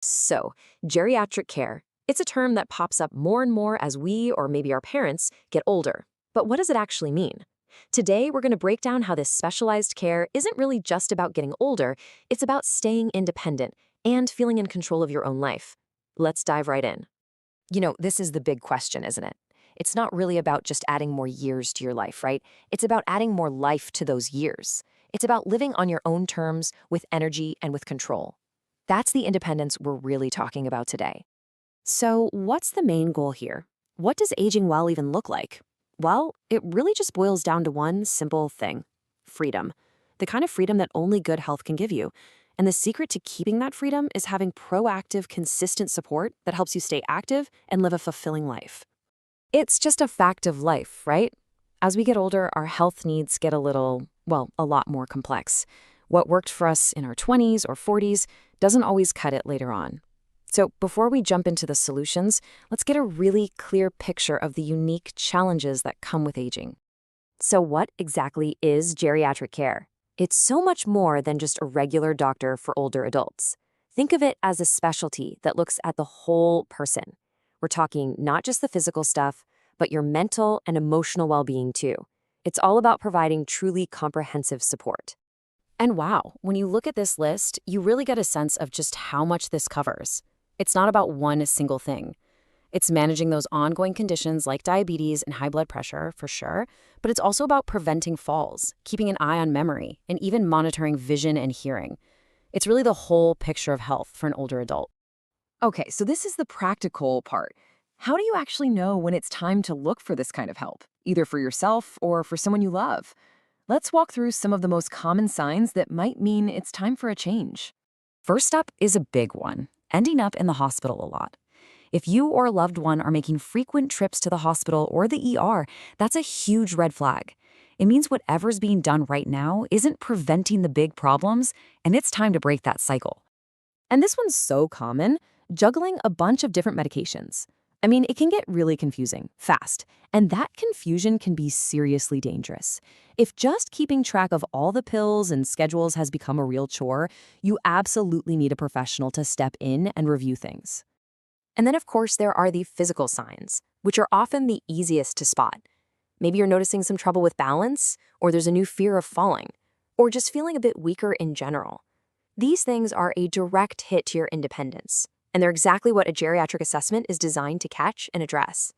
So, geriatric care, it's a term that pops up more and more as we, or maybe our parents, get older. But what does it actually mean? Today, we're going to break down how this specialized care isn't really just about getting older, it's about staying independent and feeling in control of your own life. Let's dive right in. This is the big question, isn't it? It's not really about just adding more years to your life, right? It's about adding more life to those years. It's about living on your own terms with energy and with control. That's the independence we're really talking about today. So, what's the main goal here? What does aging well even look like? Well, it really just boils down to one simple thing: freedom. The kind of freedom that only good health can give you. And the secret to keeping that freedom is having proactive, consistent support that helps you stay active and live a fulfilling life. It's just a fact of life, right? As we get older, our health needs get a lot more complex. What worked for us in our 20s or 40s doesn't always cut it later on. So before we jump into the solutions, let's get a really clear picture of the unique challenges that come with aging. So what exactly is geriatric care? It's so much more than just a regular doctor for older adults. Think of it as a specialty that looks at the whole person. We're talking not just the physical stuff, but your mental and emotional well-being too. It's all about providing truly comprehensive support. And wow, when you look at this list, you really get a sense of just how much this covers. It's not about one single thing. It's managing those ongoing conditions like diabetes and high blood pressure, for sure, but it's also about preventing falls, keeping an eye on memory, and even monitoring vision and hearing. It's really the whole picture of health for an older adult. Okay, so this is the practical part. How do you actually know when it's time to look for this kind of help, either for yourself or for someone you love? Let's walk through some of the most common signs that might mean it's time for a change. First up is a big one: ending up in the hospital a lot. If you or a loved one are making frequent trips to the hospital or the ER, that's a huge red flag. It means whatever's being done right now isn't preventing the big problems, and it's time to break that cycle. And this one's so common: juggling a bunch of different medications. I mean, it can get really confusing, fast, and that confusion can be seriously dangerous. If just keeping track of all the pills and schedules has become a real chore, you absolutely need a professional to step in and review things. And then, of course, there are the physical signs, which are often the easiest to spot. Maybe you're noticing some trouble with balance, or there's a new fear of falling, or just feeling a bit weaker in general. These things are a direct hit to your independence, and they're exactly what a geriatric assessment is designed to catch and address.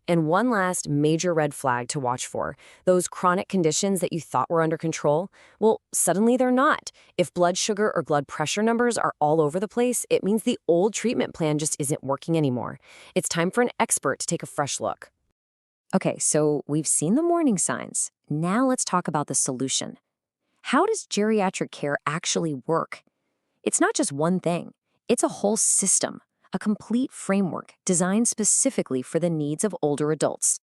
And one last major red flag to watch for: those chronic conditions that you thought were under control, well, suddenly they're not. If blood sugar or blood pressure numbers are all over the place, it means the old treatment plan just isn't working anymore. It's time for an expert to take a fresh look. Okay, so we've seen the warning signs. Now let's talk about the solution. How does geriatric care actually work? It's not just one thing. It's a whole system, a complete framework designed specifically for the needs of older adults.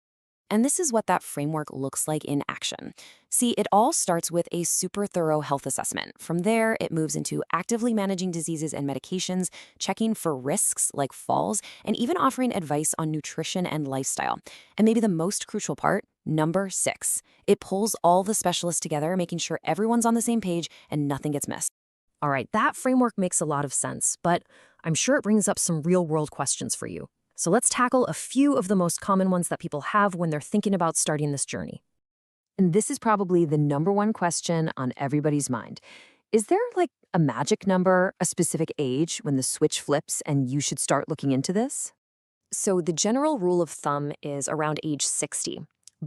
And this is what that framework looks like in action. See, it all starts with a super thorough health assessment. From there, it moves into actively managing diseases and medications, checking for risks like falls, and even offering advice on nutrition and lifestyle. And maybe the most crucial part, number 6, it pulls all the specialists together, making sure everyone's on the same page and nothing gets missed. All right, that framework makes a lot of sense, but I'm sure it brings up some real-world questions for you. So let's tackle a few of the most common ones that people have when they're thinking about starting this journey. And this is probably the number one question on everybody's mind. Is there like a magic number, a specific age when the switch flips and you should start looking into this? So the general rule of thumb is around age 60.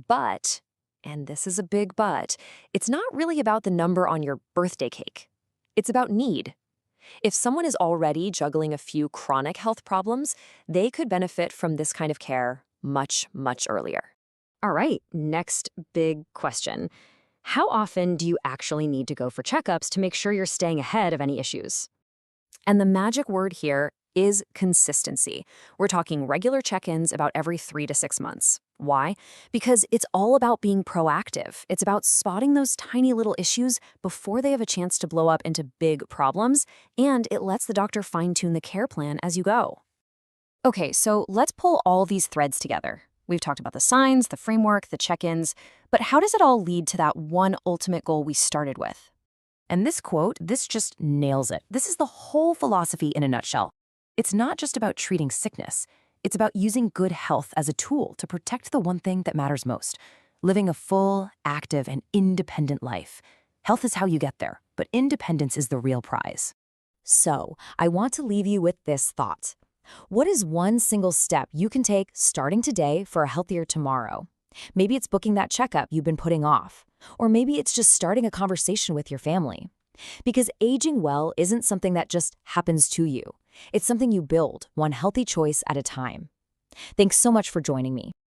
But, and this is a big but, it's not really about the number on your birthday cake. It's about need. If someone is already juggling a few chronic health problems, they could benefit from this kind of care much, much earlier. All right, next big question. How often do you actually need to go for checkups to make sure you're staying ahead of any issues? And the magic word here is consistency. We're talking regular check-ins about every 3 to 6 months. Why? Because it's all about being proactive. It's about spotting those tiny little issues before they have a chance to blow up into big problems, and it lets the doctor fine-tune the care plan as you go. Okay, so let's pull all these threads together. We've talked about the signs, the framework, the check-ins, but how does it all lead to that one ultimate goal we started with? And this quote, this just nails it. This is the whole philosophy in a nutshell. It's not just about treating sickness. It's about using good health as a tool to protect the one thing that matters most, living a full, active, and independent life. Health is how you get there, but independence is the real prize. So, I want to leave you with this thought. What is one single step you can take starting today for a healthier tomorrow? Maybe it's booking that checkup you've been putting off, or maybe it's just starting a conversation with your family. Because aging well isn't something that just happens to you. It's something you build, one healthy choice at a time. Thanks so much for joining me.